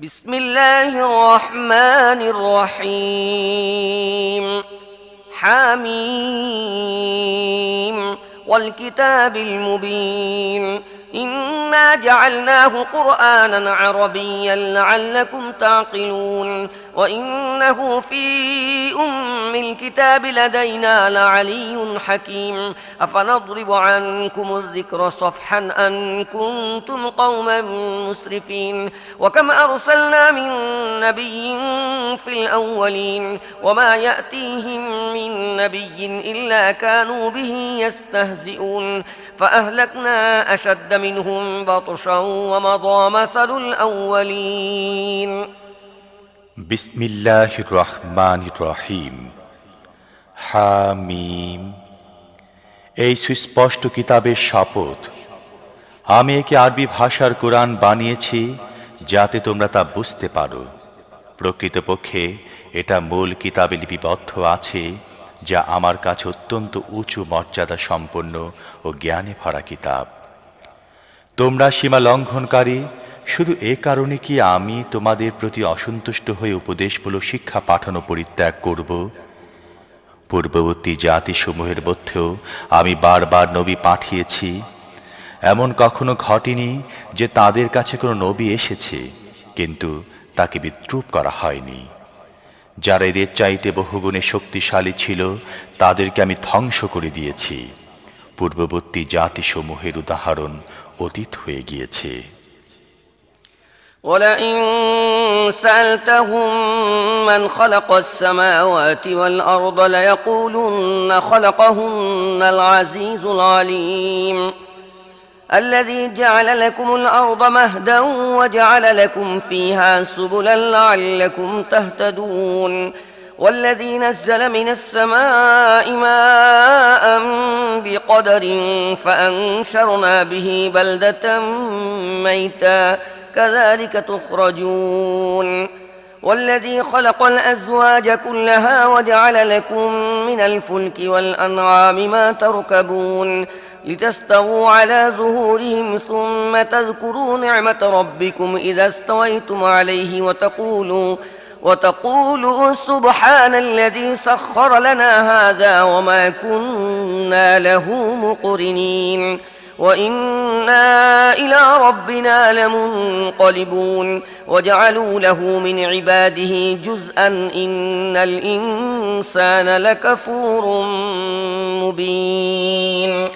بسم الله الرحمن الرحيم حميم والكتاب المبين إنا جعلناه قرآنا عربيا لعلكم تعقلون وإنه في أم الكتاب لدينا لعلي حكيم أفنضرب عنكم الذكر صفحا أن كنتم قوما مسرفين وكم أرسلنا من نبي في الأولين وما يأتيهم من نبي إلا كانوا به يستهزئون فأهلكنا أشد منهم بطشا ومضى مثل الأولين بسم الله الرحمن الرحيم حميم এই সুস্পষ্ট কিতাবের শপথ আমি একে আরবি ভাষার কোরআন বানিয়েছি যাতে তোমরা তা বুঝতে পারো প্রকৃতপক্ষে এটা মূল কিতাবে লিপিবদ্ধ আছে যা আমার কাছে অত্যন্ত উঁচু মর্যাদা সম্পন্ন ও জ্ঞানে ভরা কিতাব তোমরা সীমা লঙ্ঘনকারী শুধু এ কারণে কি আমি তোমাদের প্রতি অসন্তুষ্ট হয়ে উপদেশমূলক শিক্ষা পাঠানো পরিত্যাগ করব পূর্ববর্তী জাতিসমূহের মধ্যেও আমি বারবার নবী পাঠিয়েছি এমন কখনো ঘটেনি যে তাদের কাছে কোনো নবী এসেছে কিন্তু তাকে বিদ্রূপ করা হয়নি যারা এদের চাইতে বহুগুণে শক্তিশালী ছিল তাদেরকে আমি ধ্বংস করে দিয়েছি পূর্ববর্তী জাতিসমূহের উদাহরণ অতীত হয়ে গিয়েছে ولئن سألتهم من خلق السماوات والأرض ليقولن خلقهن العزيز العليم الذي جعل لكم الأرض مهدا وجعل لكم فيها سبلا لعلكم تهتدون والذي نزل من السماء ماء بقدر فأنشرنا به بلدة ميتا كذلك تخرجون والذي خلق الأزواج كلها وجعل لكم من الفلك والأنعام ما تركبون لتستووا على ظهورهم ثم تذكروا نعمة ربكم إذا استويتم عليه وتقولوا سبحان الذي سخر لنا هذا وما كنا له مقرنين وإنا إلى ربنا لمنقلبون وجعلوا له من عباده جزءا إن الإنسان لكفور مبين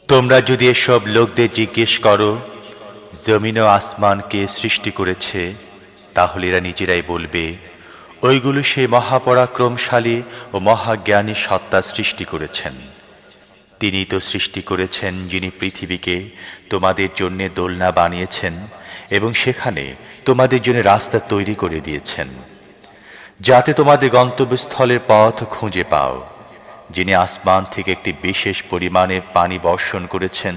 তোমরা যদি এসব লোকদের জিজ্ঞেস করো জমিন ও আসমান কে সৃষ্টি করেছে তাহলে এরা নিজেরাই বলবে ওইগুলো সেই মহাপরাক্রমশালী ও মহাজ্ঞানী সত্তা সৃষ্টি করেছেন তিনি তো সৃষ্টি করেছেন যিনি পৃথিবীকে তোমাদের জন্য দোলনা বানিয়েছেন এবং সেখানে তোমাদের জন্য রাস্তা তৈরি করে দিয়েছেন যাতে তোমাদের গন্তব্যস্থলের পথ খুঁজে পাও যিনি আসমান থেকে একটি বিশেষ পরিমাণে পানি বর্ষণ করেছেন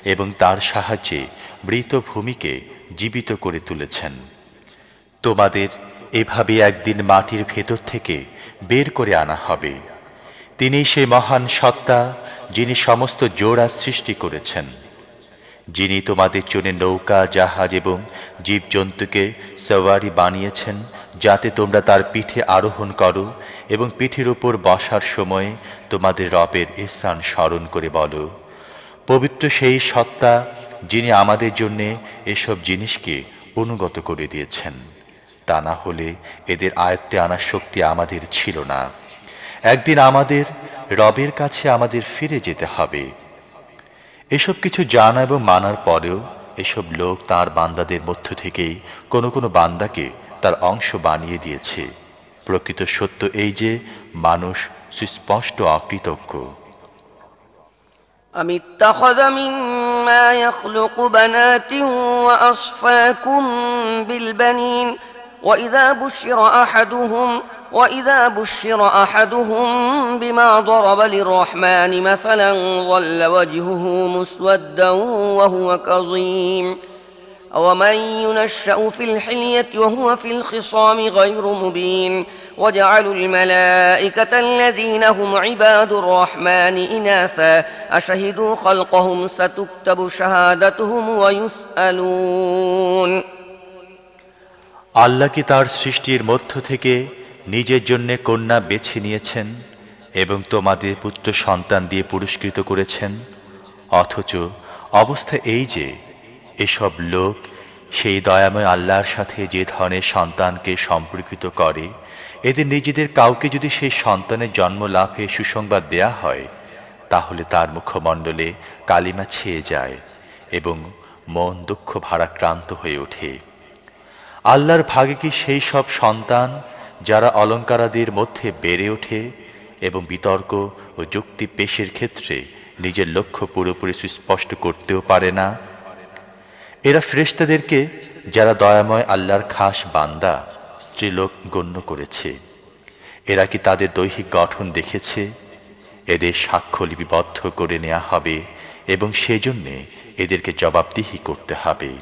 এবং তার সাহায্যে মৃত ভূমিকে জীবিত করে তুলেছেন তোমাদের এভাবে একদিন মাটির ভেতর থেকে বের করে আনা হবে তিনি সেই মহান সত্তা যিনি সমস্ত জোড়া সৃষ্টি করেছেন যিনি তোমাদের জন্য নৌকা জাহাজ এবং জীবজন্তুকে সওয়ারি বানিয়েছেন যাতে তোমরা তার পিঠে আরোহণ করো এবং পিঠের উপর বসার সময় তোমাদের রবের ইহসান স্মরণ করে বলো পবিত্র সেই সত্তা যিনি আমাদের জন্য এসব জিনিসকে অনুগত করে দিয়েছেন তা না হলে এদের আয়ত্তে আনার শক্তি আমাদের ছিল না একদিন আমাদের রবের কাছে আমাদের ফিরে যেতে হবে এসব কিছু জানা এবং মানার পরেও এসব লোক তার বান্দাদের মধ্য থেকেই কোনো কোনো বান্দাকে তার অংশ বানিয়ে দিয়েছে প্রকৃত সত্য এই যে মানুষ সুস্পষ্ট অকৃতজ্ঞ أم اتخذ مما يخلق بنات وأصفاكم بالبنين وإذا بشر أحدهم بما ضرب للرحمن مثلا ظل وجهه مسودا وهو كظيم ومن ينشأ في الحلية وهو في الخصام غير مبين وجعلوا الملائكة الذين هم عباد الرحمن إناثا أشهدوا خلقهم ستكتب شهادتهم ويسألون আল্লাহ কি তার সৃষ্টির মধ্য থেকে নিজের জন্য কন্যা বেছে নিয়েছেন এবং তোমাদের পুত্র সন্তান দিয়ে পুরস্কৃত করেছেন? অথচ অবস্থা এই যে এসব লোক সেই দয়াময় আল্লাহর সাথে যে ধরনের সন্তানকে সম্পর্কিত করে, এদের নিজেদের কাউকে যদি সেই সন্তানের জন্ম লাভে সুসংবাদ দেয়া হয়, তাহলে তার মুখমণ্ডলে কালিমা ছেয়ে যায় এবং মন দুঃখ ভারাক্রান্ত হয়ে ওঠে। আল্লাহর ভাগে কি সেই সব সন্তান যারা অলঙ্কারাদির মধ্যে বেড়ে ওঠে এবং বিতর্ক ও যুক্তি পেশের ক্ষেত্রে নিজের লক্ষ্য পুরোপুরি সুস্পষ্ট করতেও পারে না? এরা ফেরেশতাদেরকে যারা দয়াময় আল্লাহর খাস বান্দা স্ত্রীলোক গণ্য করেছে, এরা কি তাদের দৈহিক গঠন দেখেছে? এদের সাক্ষ্য লিপিবদ্ধ করে নেওয়া হবে এবং সেজন্যে এদেরকে জবাবদিহি করতে হবে।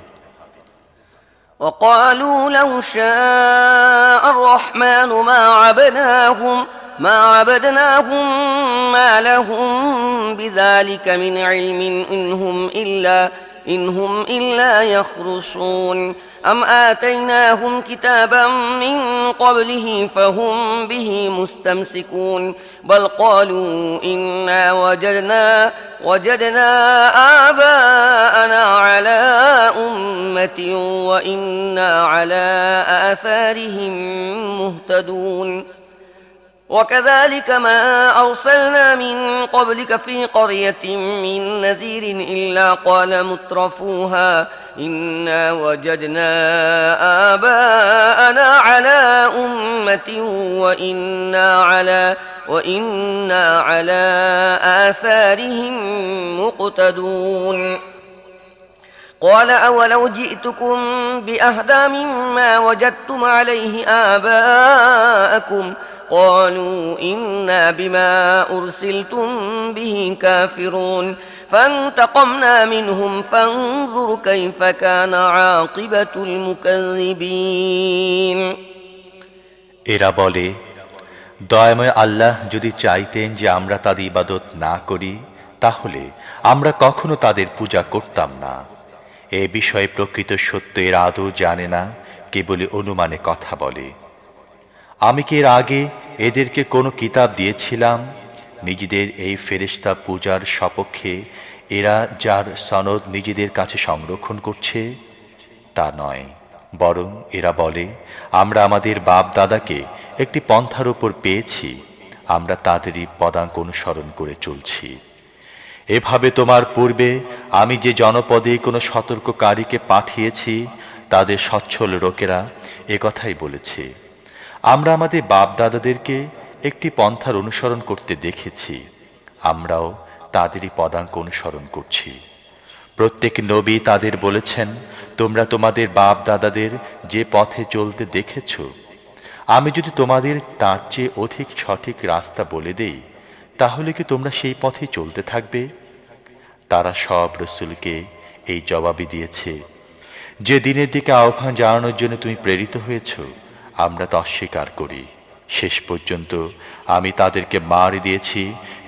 وقالوا لو شاء الرحمن ما عبدناهم ما لهم بذلك من علم إن هم إلا يخرصون أم آتيناهم كتابا من قبله فهم به مستمسكون بل قالوا إنا وجدنا آباءنا على أمة وإنا على آثارهم مهتدون وكذلك ما أرسلنا من قبلك في قرية من نذير إلا قال مترفوها إنا وجدنا آباءنا على أمة وإنا على آثارهم مقتدون قال أولو جئتكم بأهدى مما وجدتم عليه آباءكم قالوا إنا بما أرسلتم به كافرون فانتقمنا منهم فانظر كيف كان عاقبة المكذبين এরা বলে, দয়াময় আল্লাহ যদি চাইতেন যে আমরা তাদের ইবাদত না করি, তাহলে আমরা কখনো তাদের পূজা করতাম না। এ বিষয়ে প্রকৃত সত্য এরা আদৌ জানে না, কেবলই অনুমানে কথা বলে। আমি কি এর আগে এদেরকে কোনো কিতাব দিয়েছিলাম নিজেদের এই ফেরেশতা পূজার সপক্ষে এরা যার সনদ নিজেদের কাছে সংরক্ষণ করছে? তা নয়, বরং এরা বলে, আমরা আমাদের বাপ দাদাকে একটি পন্থার উপর পেয়েছি, আমরা তাদেরই পদাঙ্ক অনুসরণ করে চলছি। এভাবে তোমার পূর্বে আমি যে জনপদে কোনো সতর্ককারীকে পাঠিয়েছি, তাদের সচ্ছল লোকেরা একথাই বলেছে, আমরা আমাদের বাপ দাদাদেরকে একটি পন্থার অনুসরণ করতে দেখেছি, আমরাও তাদেরই পদাঙ্ক অনুসরণ করছি। প্রত্যেক নবী তাদের বলেছেন, তোমরা তোমাদের বাপ দাদাদের যে পথে চলতে দেখেছ, আমি যদি তোমাদের তার চেয়ে অধিক সঠিক রাস্তা বলে দেই, তাহলে কি তোমরা সেই পথে চলতে থাকবে? তারা সব রসুলকে এই জবাবই দিয়েছে, যে দিনের দিকে আহ্বান জানানোর জন্য তুমি প্রেরিত হয়েছ, আমরা তা অস্বীকার করি। শেষ পর্যন্ত আমি তাদেরকে মার দিয়েছি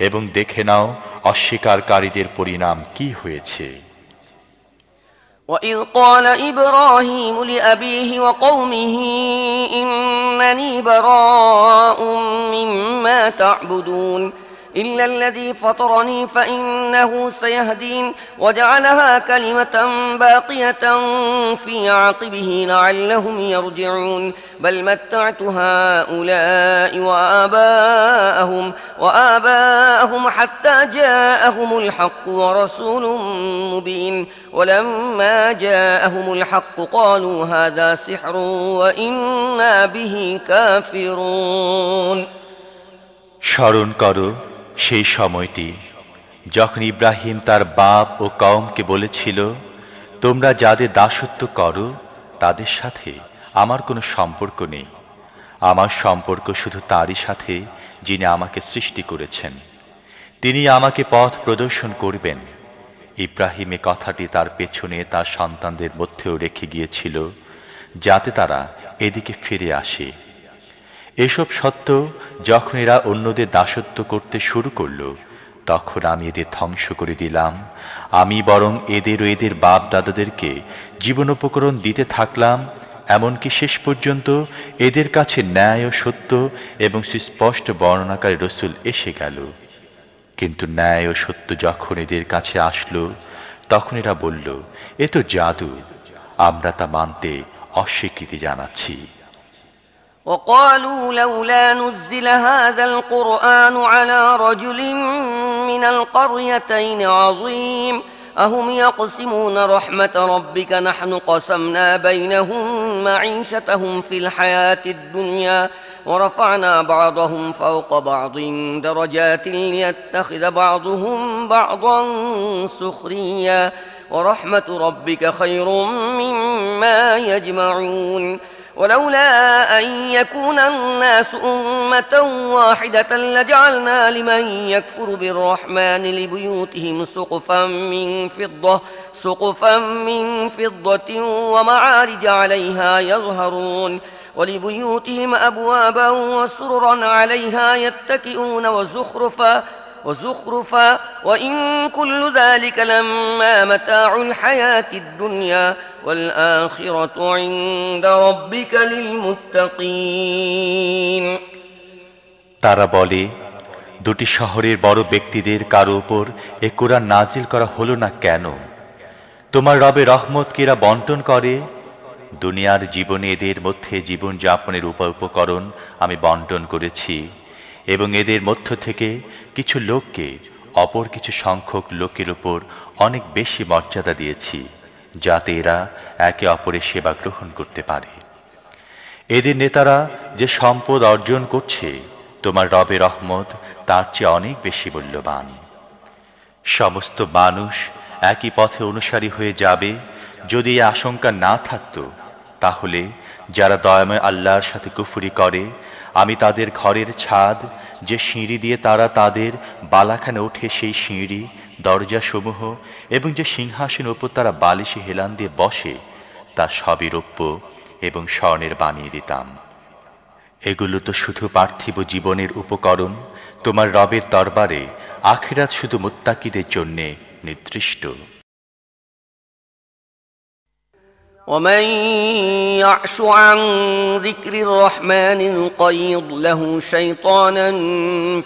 এবং দেখে নাও অস্বীকারীদের পরিণাম কি হয়েছে। وَإِذْ قَالَ إِبْرَاهِيمُ لِأَبِيهِ وَقَوْمِهِ إِنَّنِي بَرَاءٌ مِّمَّا تَعْبُدُونَ إلا الذي فطرني فإنه سيهدين وجعلها كلمة باقية في عقبه لعلهم يرجعون بل متعت هؤلاء وآباءهم حتى جاءهم الحق ورسول مبين ولما جاءهم الحق قالوا هذا سحر وإنا به كافرون স্মরণ করো সেই সময়টি যখন ইব্রাহিম তার বাপ ও কওমকে বলেছিল, তোমরা যাদের দাসত্ব করো তাদের সাথে আমার কোনো সম্পর্ক নেই, আমার সম্পর্ক শুধু তারই সাথে যিনি আমাকে সৃষ্টি করেছেন, তিনি আমাকে পথ প্রদর্শন করবেন। ইব্রাহিম এ কথাটি তার পেছনে তার সন্তানদের মধ্যেও রেখে গিয়েছিল, যাতে তারা এদিকে ফিরে আসে। এসব সত্ত্বেও যখন এরা অন্যদের দাসত্ব করতে শুরু করল, তখন আমি এদের ধ্বংস করে দিলাম। আমি বরং এদের ও এদের বাপ দাদাদেরকে জীবনোপকরণ দিতে থাকলাম এমনকি শেষ পর্যন্ত এদের কাছে ন্যায় ও সত্য এবং সুস্পষ্ট বর্ণনাকারী রসুল এসে গেল। কিন্তু ন্যায় ও সত্য যখন এদের কাছে আসলো তখন এরা বলল, এ তো জাদু, আমরা তা মানতে অস্বীকৃতি জানাচ্ছি। وقالوا لولا نزل هذا القرآن على رجل من القريتين عظيم أهم يقسمون رحمة ربك نحن قسمنا بينهم معيشتهم في الحياة الدنيا ورفعنا بعضهم فوق بعض درجات ليتخذ بعضهم بعضا سخريا ورحمة ربك خير مما يجمعون ولولا أن يكون الناس أمة واحدة لجعلنا لمن يكفر بالرحمن لبيوتهم سقفا من فضة ومعارج عليها يظهرون ولبيوتهم أبوابا وسررا عليها يتكئون وزخرفا وإن كل ذلك لما متاع الحياة الدنيا والآخرة عند ربك للمتقين তারা বলে, দুটি শহরের বড় ব্যক্তিদের কারো উপর এ কোরআন নাজিল করা হলো না কেন? তোমার রবের রহমত কি এরা বন্টন করে? দুনিয়ার জীবনে এদের মধ্যে জীবন যাপনের উপকরণ আমি বন্টন করেছি এবং এদের মধ্য থেকে কিছু লোককে অপর কিছু সংখ্যক লোকের উপর অনেক বেশি মর্যাদা দিয়েছি, যাতে এরা একে অপরের সেবা গ্রহণ করতে পারে। এদের নেতারা যে সম্পদ অর্জন করছে, তোমার রবের রহমত তার চেয়ে অনেক বেশি মূল্যবান। সমস্ত মানুষ একই পথে অনুসারী হয়ে যাবে। যদি এই আশঙ্কা না থাকত, তাহলে যারা দয়াময় আল্লাহর সাথে কুফরি করে, আমি তাদের ঘরের ছাদ, যে সিঁড়ি দিয়ে তারা তাদের বালাখানে ওঠে, সেই সিঁড়ি, দরজাসমূহ এবং যে সিংহাসনের উপর তারা বালিশে হেলান দিয়ে বসে, তা সবই রৌপ্য এবং স্বর্ণের বানিয়ে দিতাম। এগুলো তো শুধু পার্থিব জীবনের উপকরণ। তোমার রবের দরবারে আখিরাত শুধু মুত্তাকিদের জন্য নির্দিষ্ট। ومن يعش عن ذكر الرحمن نقيض له شيطانا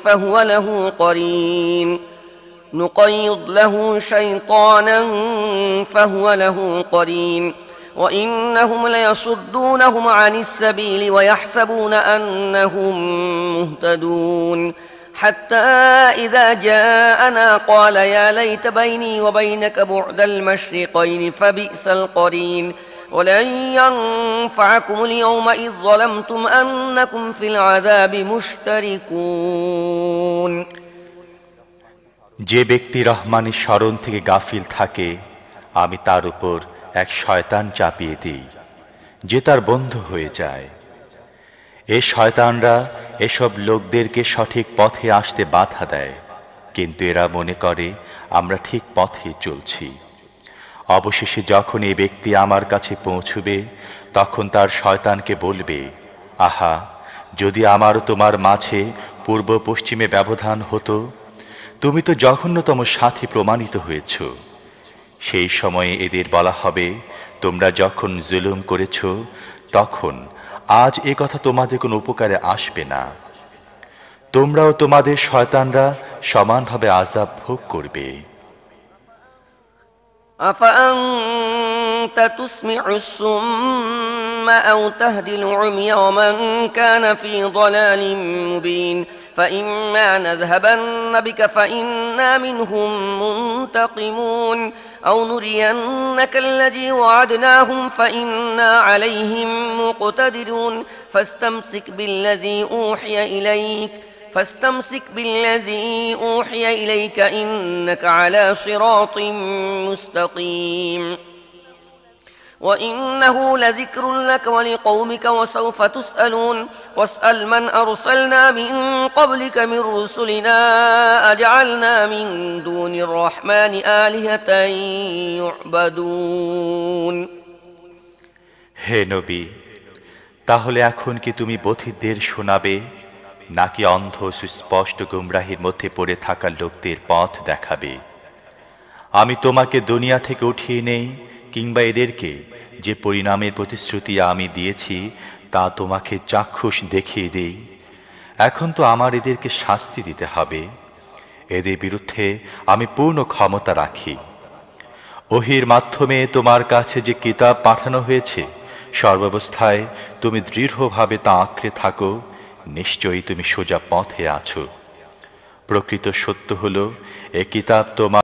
فهو له قرين وإنهم ليصدونهم عن السبيل ويحسبون أنهم مهتدون حتى إذا جاءنا قال يا ليت بيني وبينك بعد المشرقين فبئس القرين ولن ينفعكم اليوم إذ ظلمتم أنكم في العذاب مشتركون যে ব্যক্তি রহমানের স্মরণ থেকে গাফিল থাকে, আমি তার উপর এক শয়তান চাপিয়ে দিই, যে তার বন্ধু হয়ে যায়। এই শয়তানরা এসব লোকদেরকে সঠিক পথে আসতে বাধা দেয়, কিন্তু এরা মনে করে আমরা ঠিক পথে চলছি। অবশেষে যখন এই ব্যক্তি আমার কাছে পৌঁছবে, তখন তার শয়তানকে বলবে, আহা, যদি আমারও তোমার মাঝে পূর্ব পশ্চিমে ব্যবধান হতো, তুমি তো জঘন্যতম সাথী প্রমাণিত হয়েছ। সেই সময়ে এদের বলা হবে, তোমরা যখন জুলুম করেছ, তখন আজ এ কথা তোমাদের কোনো উপকারে আসবে না। তোমরাও তোমাদের শয়তানরা সমানভাবে আযাব ভোগ করবে। أفأنت تسمع الصم أو تهدي العمي ومن كان في ضلال مبين فإما نذهبن بك فإنا منهم منتقمون أو نرينك الذي وعدناهم فإنا عليهم مقتدرون فاستمسك بالذي أوحي إليك إنك على صراط مستقيم وإنه لذكر لك ولقومك وسوف تسألون واسأل من أرسلنا من قبلك من رسلنا أجعلنا من دون الرحمن آلهة يعبدون হে নবী, তাহলে এখন কি তুমি বধিরদের শোনাবে, নাকি অন্ধ সুস্পষ্ট গুমরাহির মধ্যে পড়ে থাকা লোকদের পথ দেখাবে? আমি তোমাকে দুনিয়া থেকে উঠিয়ে নেই, কিংবা এদেরকে যে পরিণামের প্রতিশ্রুতি আমি দিয়েছি তা তোমাকে চাক্ষুষ দেখিয়ে দেই। এখন তো আমার এদেরকে শাস্তি দিতে হবে। এদের বিরুদ্ধে আমি পূর্ণ ক্ষমতা রাখি। ওহির মাধ্যমে তোমার কাছে যে কিতাব পাঠানো হয়েছে, সর্বাবস্থায় তুমি দৃঢ়ভাবে তা আঁকড়ে থাকো। নিশ্চয়ই তুমি সোজা পথে আছো। প্রকৃত সত্য হলো এ কিতাব তোমার